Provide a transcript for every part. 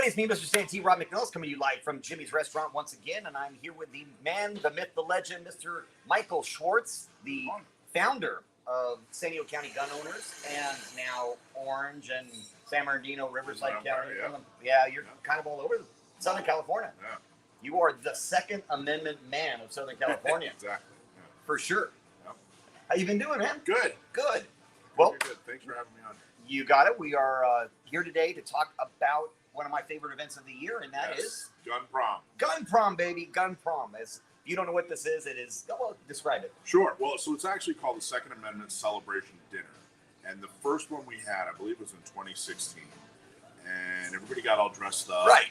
It's me, Mr. Santee, Rob McNelis, coming to you live from Jimmy's Restaurant once again, and I'm here with the man, the myth, the legend, Mr. Michael Schwartz, the founder of Santee County Gun Owners, and now Orange and San Bernardino, Riverside County. Yeah, you're kind of all over Southern California. Yeah. You are the Second Amendment man of Southern California. Exactly. Yeah. For sure. Yeah. How you been doing, man? Good. Good. Well, good. Thanks for having me on. You got it. We are here today to talk about one of my favorite events of the year, and that is Gun Prom. Gun Prom, baby. Gun Prom. If you don't know what this is, it is. Well, describe it. Sure. Well, so it's actually called the Second Amendment Celebration Dinner. And the first one we had, I believe, was in 2016. And everybody got all dressed up. Right.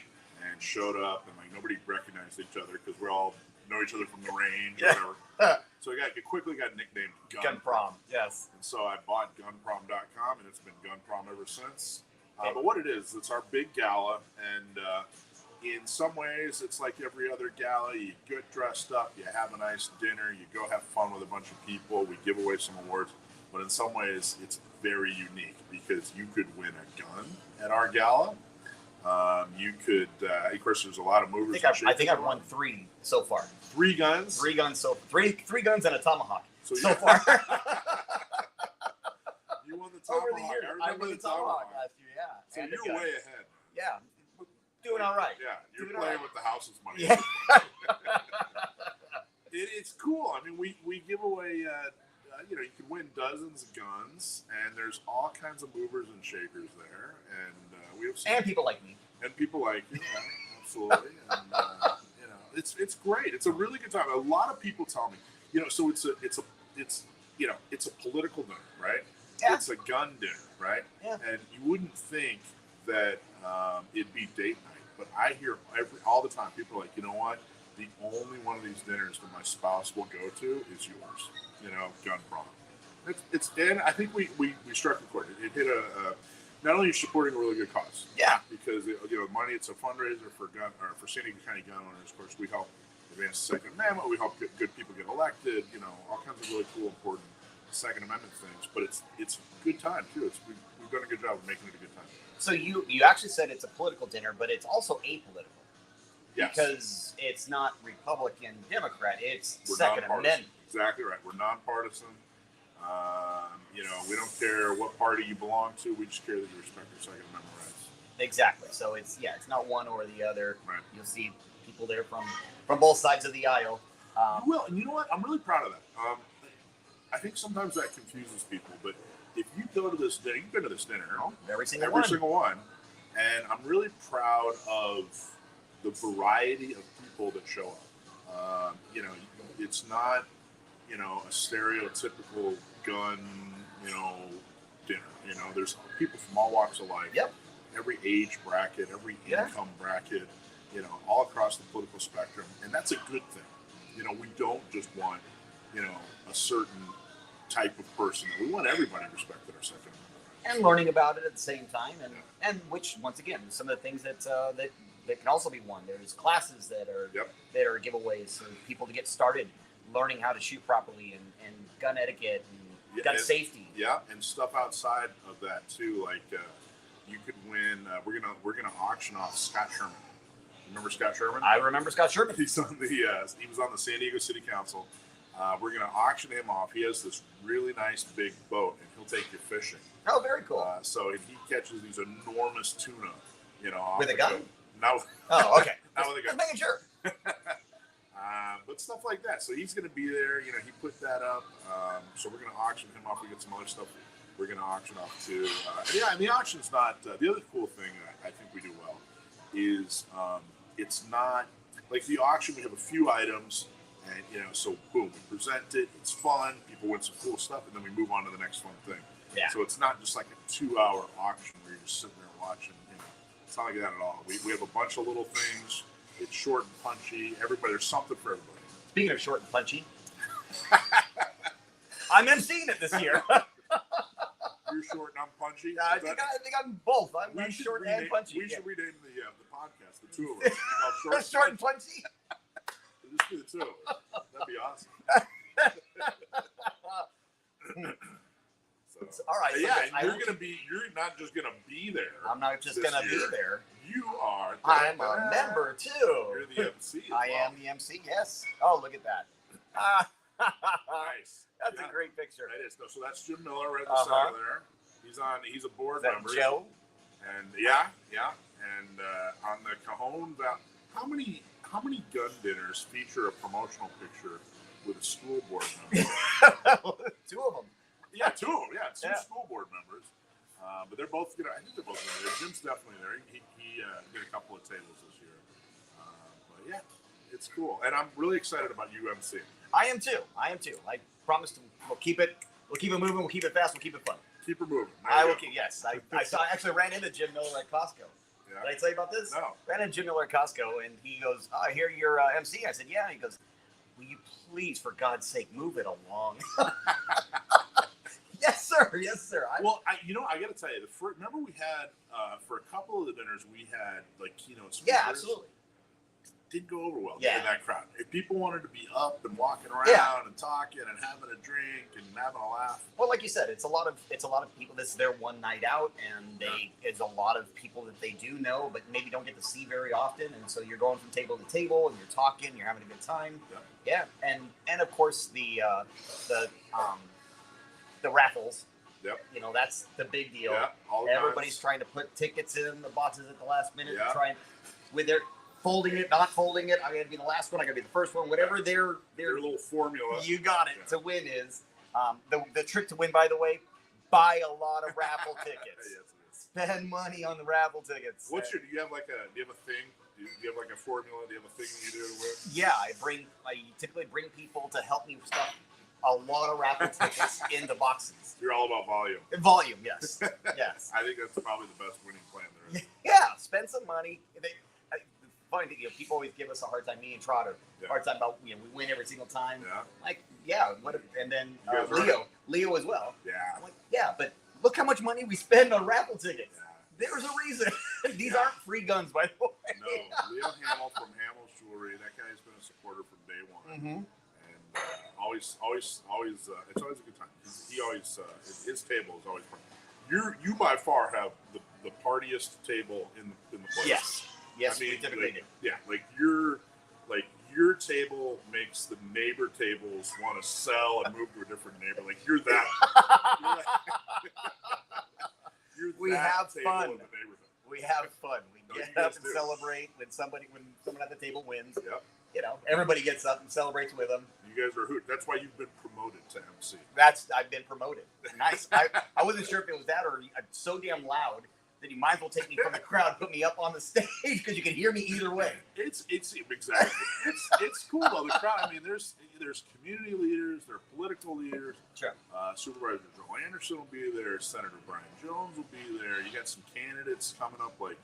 And showed up, and like nobody recognized each other because we all know each other from the range or whatever. So it quickly got nicknamed Gun Prom. Yes. And so I bought gunprom.com, and it's been Gun Prom ever since. But what it is, it's our big gala, and in some ways, it's like every other gala. You get dressed up, you have a nice dinner, you go have fun with a bunch of people, we give away some awards. But in some ways, it's very unique because you could win a gun at our gala. You could, of course, there's a lot of movers. I think I've won 3 so far. 3 guns? 3 guns three guns and a tomahawk so far. You won the tomahawk. Over the years, I won the tomahawk last year, yeah. So and you're way ahead. Yeah. Doing all right. Yeah, you're playing with the house's money. Yeah. It's cool. I mean, we give away, you can win dozens of guns, and there's all kinds of movers and shakers there. And we have some, and people like me. And people like you, absolutely. And, it's great. It's a really good time. A lot of people tell me, so it's a political dinner, right? Yeah. It's a gun dinner, right? Yeah. And you wouldn't think that it'd be date night, but I hear all the time people are like, you know what? The only one of these dinners that my spouse will go to is yours. Gun Prom. And I think we struck a chord. It hit not only supporting a really good cause. Yeah. Because money. It's a fundraiser for Santee County Gun Owners. Of course, we help advance the Second Amendment. We help good people get elected. All kinds of really cool, important Second Amendment things. But it's a good time too. We've done a good job of making it a good time. So you actually said it's a political dinner, but it's also apolitical. Yes. Because it's not Republican, Democrat. We're Second Amendment. Exactly right. We're nonpartisan. We don't care what party you belong to. We just care that you respect your Second Amendment rights. Exactly. So it's not one or the other. Right. You'll see people there from both sides of the aisle. You will, and you know what? I'm really proud of that. I think sometimes that confuses people, but if you go to this dinner, you've been to this dinner, every single one, and I'm really proud of the variety of people that show up. It's not a stereotypical gun, dinner. There's people from all walks of life. Yep. Every age bracket, every income bracket, all across the political spectrum. And that's a good thing. We don't just want, a certain type of person. We want everybody to respect our Second Amendment. And learning about it at the same time. And which, once again, some of the things that can also be won. There's classes that are giveaways for people to get started learning how to shoot properly and gun etiquette and gun safety. Yeah, and stuff outside of that too. Like you could win. We're gonna auction off Scott Sherman. Remember Scott Sherman? I remember Scott Sherman. He's on he was on the San Diego City Council. We're gonna auction him off. He has this really nice big boat, and he'll take you fishing. Oh, very cool. So he catches these enormous tuna. With a gun? No. Oh, okay. Not with a gun. Just making sure. But stuff like that. So he's going to be there. He put that up. So we're going to auction him off. We get some other stuff we're going to auction off too. And the auction's not. The other cool thing I think we do well is it's not like the auction. We have a few items, and so boom, we present it. It's fun. People win some cool stuff, and then we move on to the next fun thing. Yeah. So it's not just like a 2-hour auction where you're just sitting there watching. It's not like that at all. We have a bunch of little things. It's short and punchy. There's something for everybody. Speaking of short and punchy, I'm emceeing it this year. You're short and I'm punchy? I think I'm both. I'm short and punchy. We should rename the podcast, the two of us. Short and punchy? Just be the two. That'd be awesome. All right. Yeah, and you're not just gonna be there. I'm not just gonna be there. You are. I'm a member too. You're the MC. I am the MC. Yes. Oh, look at that. Nice. That's a great picture. That is. So that's Jim Miller right at the center there. He's a board member. Joe? And yeah. And on the Cajon, how many gun dinners feature a promotional picture with a school board member? Two of them. Yeah, two of them. Yeah, two school board members. But they're both. I think they're both there. Jim's definitely there. He did a couple of tables this year. But yeah, it's cool, and I'm really excited about UMC. I am too. I promise we'll keep it moving. We'll keep it fast. We'll keep it fun. Keep it moving. I will keep. Yes, I actually ran into Jim Miller at Costco. Yeah. Did I tell you about this? No. Ran into Jim Miller at Costco, and he goes, "Oh, I hear you're MC." I said, "Yeah." He goes, "Will you please, for God's sake, move it along?" Yes, sir. Yes, sir. I got to tell you, remember we had for a couple of the dinners we had like keynote speakers. Yeah, absolutely. Didn't go over well in that crowd. If people wanted to be up and walking around and talking and having a drink and having a laugh. Well, like you said, it's a lot of people. This is their one night out, and it's a lot of people that they do know, but maybe don't get to see very often. And so you're going from table to table, and you're talking, you're having a good time. Yeah, and of course the raffles. Yep. You know, that's the big deal. Yeah, everybody's trying to put tickets in the boxes at the last minute. Yeah. Trying with their folding it, not folding it. I got to be the last one. I got to be the first one. Whatever their little formula. You got it to win is the trick to win. By the way, buy a lot of raffle tickets. Yes, it is. Spend money on the raffle tickets. Do you have a thing? Do you have like a formula? Do you have a thing you do with? Yeah, I typically bring people to help me stuff a lot of raffle tickets into boxes. You're all about volume. Volume, yes. Yes. I think that's probably the best winning plan there is. Yeah, spend some money. Funny thing, people always give us a hard time, me and Trotter, hard time about, we win every single time. Yeah. Like, and then Leo as well. Yeah. I'm like, but look how much money we spend on raffle tickets. Yeah. There's a reason. These aren't free guns, by the way. No, Leo Hamill from Hamill's Jewelry, that guy's been a supporter from day one. Mm-hmm. Always, it's always a good time. He always, his table is always fun. You by far have the partiest table in the place. Yes, we typically do. Yeah, your table makes the neighbor tables want to sell and move to a different neighbor. Like you're that. We have fun. We have fun. We get up and celebrate when someone at the table wins. Yep. Everybody gets up and celebrates with them. You guys are hoot. That's why you've been promoted to MC. I've been promoted. Nice. I wasn't sure if it was that or I'm so damn loud that you might as well take me from the crowd, put me up on the stage because you can hear me either way. It's exactly. It's cool though. The crowd. I mean, there's community leaders, there are political leaders. Sure. Supervisor Joe Anderson will be there. Senator Brian Jones will be there. You got some candidates coming up like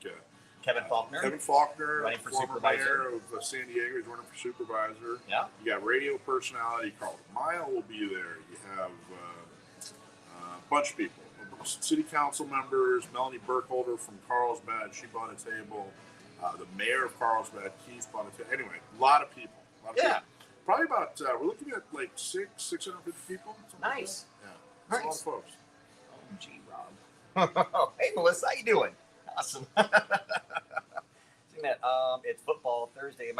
Kevin Faulkner. Running for supervisor of San Diego. He's running for supervisor. Yeah. You got radio personality Carl Mile will be there. You have a bunch of people. City council members, Melanie Burkholder from Carlsbad, she bought a table. The mayor of Carlsbad, Keith, bought a table. Anyway, a lot of people. People. Probably about, we're looking at like 650 people. Nice. Like that. Yeah. Nice. A lot of folks. Oh, gee, Rob. Hey, Melissa, how you doing? Awesome. It's football Thursday.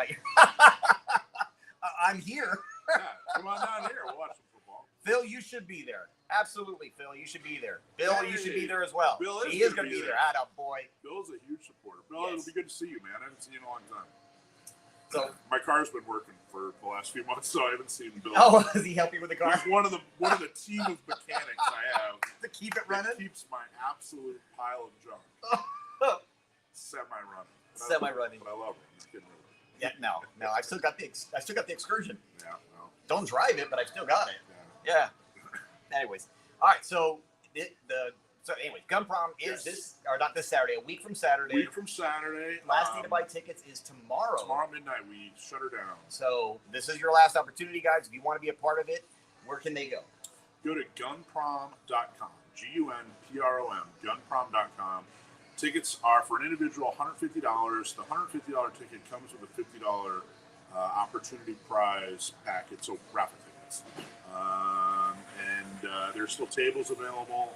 I'm here. Yeah, come on down here. We'll watch some football. Phil, you should be there. Absolutely, Phil, you should be there. Bill, you should be there as well. Bill he is going to be there. Atta boy. Bill's a huge supporter. Bill, It'll be good to see you, man. I haven't seen you in a long time. So my car's been working for the last few months, so I haven't seen Bill. Oh, does he help you with the car? He's one of the team of mechanics I have to keep it running. Keeps my absolute pile of junk semi-running. But I love it. Yeah, no. I still got the Excursion. Yeah, no. Don't drive it, but I still got it. Yeah. Anyways, all right. So Gun Prom is not this Saturday. A week from Saturday. Last day to buy tickets is tomorrow. Tomorrow midnight, we shut her down. So this is your last opportunity, guys. If you want to be a part of it, where can they go? Go to gunprom.com. GUNPROM. Gunprom.com. Tickets are for an individual $150. The $150 ticket comes with a $50 opportunity prize packet, so raffle tickets. There's still tables available.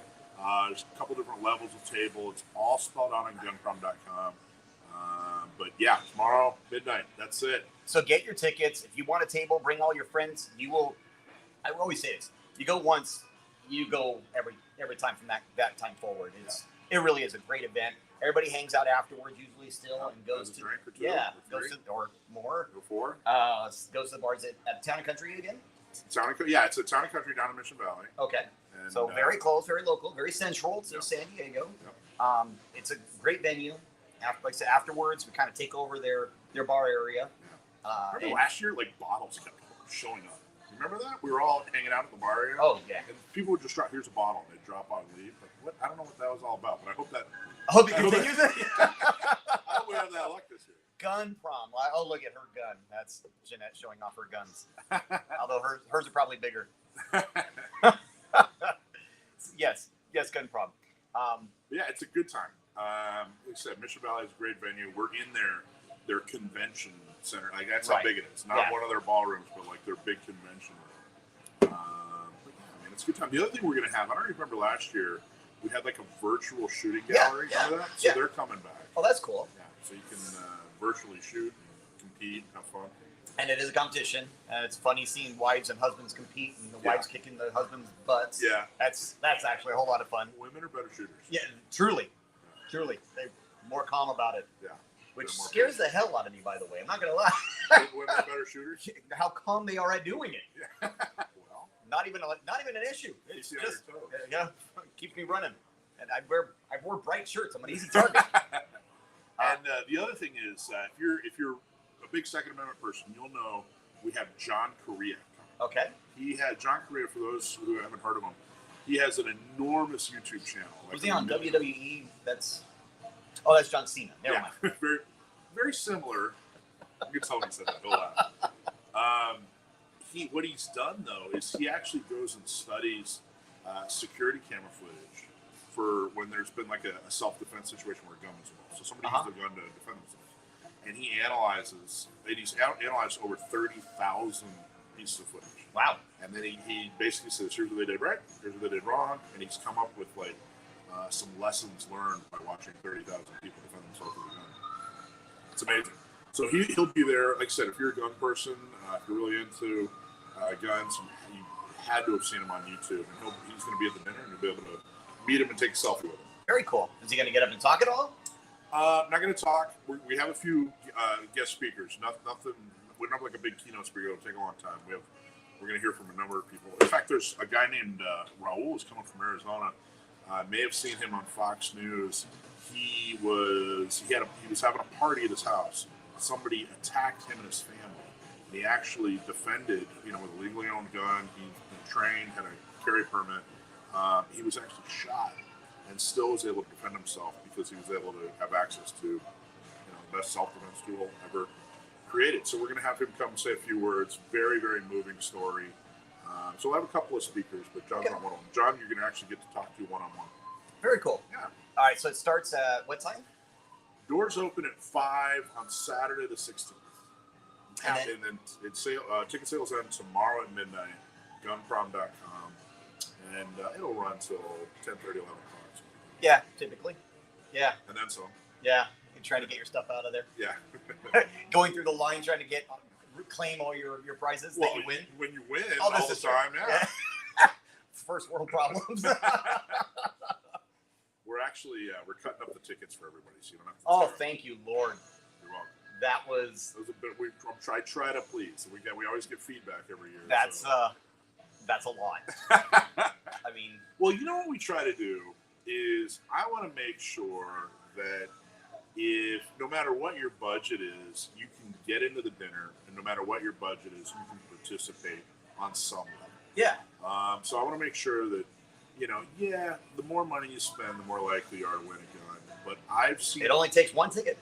There's a couple different levels of table. It's all spelled out on gunprom.com. But yeah, tomorrow midnight. That's it. So get your tickets. If you want a table, bring all your friends. You will. I always say this: you go once, you go every time from that time forward. It really is a great event. Everybody hangs out afterwards, usually still, and goes to drink or two, goes to or more. Or four. Goes to the bars at Town and Country again. It's a Town and Country down in Mission Valley. Okay, and, so very close, very local, very central to San Diego. Yep. It's a great venue. Like I said, afterwards we kind of take over their bar area. Yeah. Remember last year, like bottles kept showing up. Remember that? We were all hanging out at the bar area. Oh yeah. And people would just drop. Here's a bottle, and they'd drop out and leave. Like, what? I don't know what that was all about, but I hope it continues. I hope we have that luck this year. Gun prom. Oh, look at her gun. That's Jeanette showing off her guns. Although hers are probably bigger. Yes, gun prom. Yeah, it's a good time. Like I said, Mission Valley is a great venue. We're in their convention center. Like that's how big it is. Not one of their ballrooms, but like their big convention room. But yeah, man, it's a good time. The other thing we're gonna have, I don't remember last year, we had like a virtual shooting gallery. Remember that? So they're coming back. Oh, that's cool. Yeah, so you can virtually shoot, and compete, have fun. And it is a competition. It's funny seeing wives and husbands compete, and the wives kicking the husbands' butts. Yeah, that's actually a whole lot of fun. Women are better shooters. Yeah, truly, they're more calm about it. Yeah, which scares the hell out of me, by the way. I'm not gonna lie. Women are better shooters. How calm they are at doing it. Yeah. Well, not even an issue. It's just keeps me running. And I wore bright shirts. I'm an easy target. And the other thing is, if you're a big Second Amendment person, you'll know we have John Correa coming. Okay. He had John Correa. For those who haven't heard of him, he has an enormous YouTube channel. Was he on WWE? That's John Cena. Never mind. very, very similar. You can tell me he said that. He'll laugh. What he's done though is he actually goes and studies security camera footage for when there's been like a self-defense situation where a gun was involved. So somebody used a gun to defend themselves. And he's analyzed over 30,000 pieces of footage. Wow. And then he basically says, here's what they did right, here's what they did wrong, and he's come up with like some lessons learned by watching 30,000 people defend themselves with a gun. It's amazing. So he'll be there. Like I said, if you're a gun person, if you're really into guns, you had to have seen him on YouTube. And he's going to be at the dinner, and you'll be able to meet him and take a selfie with him. Very cool. Is he going to get up and talk at all? Not going to talk. We have a few guest speakers. Nothing. We don't have like a big keynote speaker. It'll take a long time. We're going to hear from a number of people. In fact, there's a guy named Raul who's coming from Arizona. May have seen him on Fox News. He was having a party at his house. Somebody attacked him and his family. And he actually defended, with a legally owned gun. He's been trained, had a carry permit. He was actually shot and still was able to defend himself because he was able to have access to, the best self-defense tool ever created. So we're going to have him come say a few words. Very, very moving story. So we'll have a couple of speakers, but John's not one of them. John, you're going to actually get to talk to one-on-one. Very cool. Yeah. All right, so it starts at what time? Doors open at 5 on Saturday the 16th. And then ticket sales end tomorrow at midnight, gunprom.com. And it'll run till 10:30, 11 o'clock. Yeah, typically. Yeah. And then some. Yeah, you're trying to get your stuff out of there. Yeah. Going through the line trying to claim all your prizes that you win. When you win all the time, yeah. First world problems. We're actually we're cutting up the tickets for everybody, so you don't have to. Thank you, Lord. You're welcome. That was a bit. I try to please. We always get feedback every year. That's a lot. I mean, well, what we try to do is I want to make sure that if no matter what your budget is, you can get into the dinner, and no matter what your budget is, you can participate on some level. Yeah. So I want to make sure that the more money you spend, the more likely you are to win a gun. But I've seen it only takes one ticket.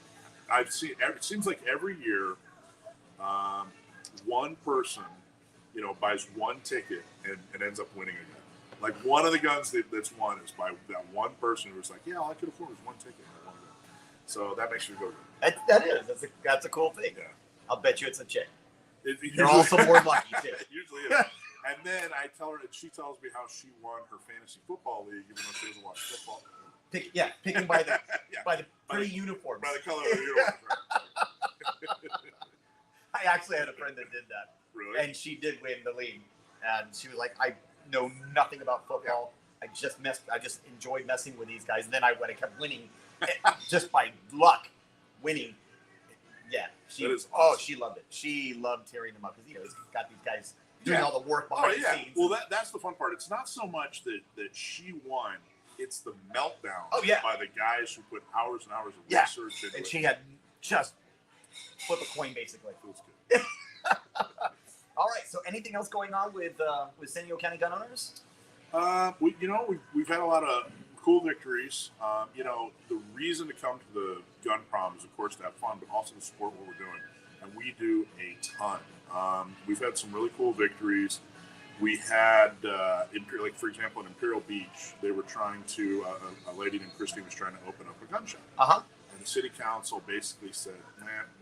It seems like every year, one person, buys one ticket and ends up winning a gun. Like one of the guns that's won is by that one person who was like, all I could afford was one ticket. And I won a gun. So that makes you go good. That's a cool thing. Yeah. I'll bet you it's a chick. They're also more lucky too. It usually is. And then I tell her, and she tells me how she won her fantasy football league, even though she doesn't watch football. Picking by the Yeah. by the pretty uniforms. By the color of the uniform. I actually had a friend that did that. Really? And she did win the league. And she was like, I know nothing about football. I just enjoyed messing with these guys. And then when I kept winning, just by luck, winning. Yeah. She loved it. She loved tearing them up because he's got these guys doing all the work behind the scenes. Well, that's the fun part. It's not so much that she won. It's the meltdown by the guys who put hours and hours of research into it. And she had just flip a coin, basically. Feels good. All right. So, anything else going on with Santee County gun owners? We've had a lot of cool victories. The reason to come to the gun prom is, of course, to have fun, but also to support what we're doing, and we do a ton. We've had some really cool victories. We had, for example, in Imperial Beach, they were trying to, a lady named Christine was trying to open up a gun shop. Uh-huh. And the city council basically said,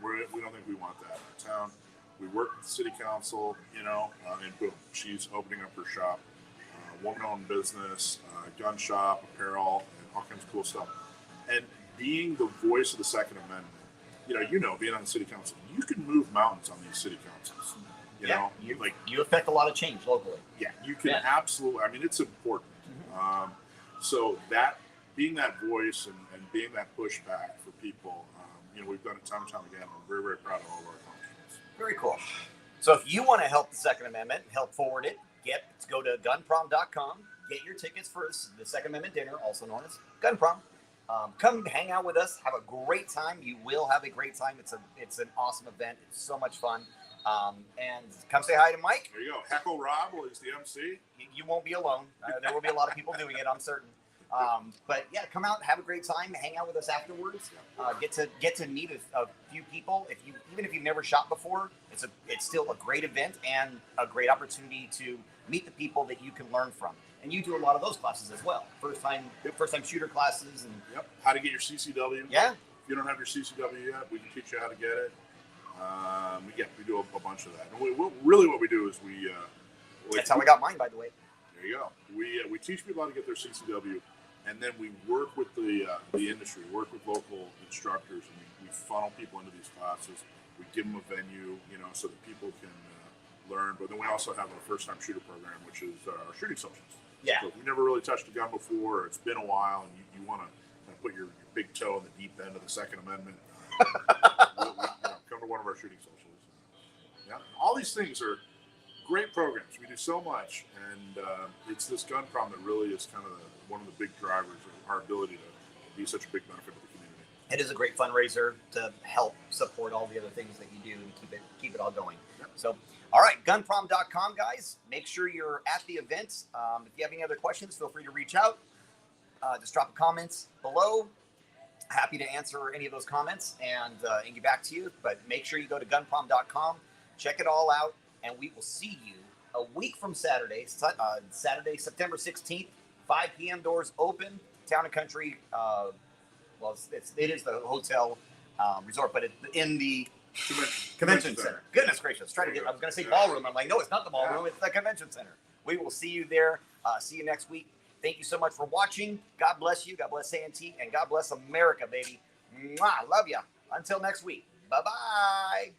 we don't think we want that in our town. We worked with the city council, and boom, she's opening up her shop. Woman-owned business, gun shop, apparel, and all kinds of cool stuff. And being the voice of the Second Amendment, being on the city council, you can move mountains on these city councils. You affect a lot of change locally. Yeah, you can absolutely. I mean, it's important. Mm-hmm. So that being that voice and being that pushback for people, we've done it time and time again. I'm very, very proud of all of our accomplishments. Very cool. So if you want to help the Second Amendment, help forward it, go to gunprom.com. Get your tickets for the Second Amendment dinner, also known as Gun Prom. Come hang out with us. Have a great time. You will have a great time. It's an awesome event. It's so much fun. And come say hi to Mike. There you go. Heckle Rob is the MC. You won't be alone. There will be a lot of people doing it, I'm certain. But yeah, come out, have a great time, hang out with us afterwards. Get to meet a few people. Even if you've never shot before, it's still a great event and a great opportunity to meet the people that you can learn from. And you do a lot of those classes as well. First time shooter classes and how to get your CCW. Yeah. If you don't have your CCW yet, we can teach you how to get it. We do a bunch of that. And what we do is that's how I got mine, by the way. There you go. We teach people how to get their CCW, and then we work with the industry, work with local instructors, and we funnel people into these classes. We give them a venue, so that people can learn. But then we also have our first-time shooter program, which is our shooting socials. Yeah. So if you've never really touched a gun before, or it's been a while, and you want to put your big toe in the deep end of the Second Amendment, come to one of our shooting socials. Yeah, all these things are great programs. We do so much, and it's this gun prom that really is kind of one of the big drivers of our ability to be such a big benefit to the community. It is a great fundraiser to help support all the other things that you do and keep it all going. Yep. So, all right, gunprom.com, guys. Make sure you're at the event. If you have any other questions, feel free to reach out. Just drop a comments below. Happy to answer any of those comments and get back to you. But make sure you go to gunprom.com, check it all out, and we will see you a week from Saturday, September 16th, 5 p.m. Doors open. Town and Country. It is the hotel resort, but it's in the convention center. Goodness gracious! I was going to say ballroom. I'm like, no, it's not the ballroom. It's the convention center. We will see you there. See you next week. Thank you so much for watching. God bless you. God bless Santee. And God bless America, baby. Mwah. Love ya. Until next week. Bye-bye.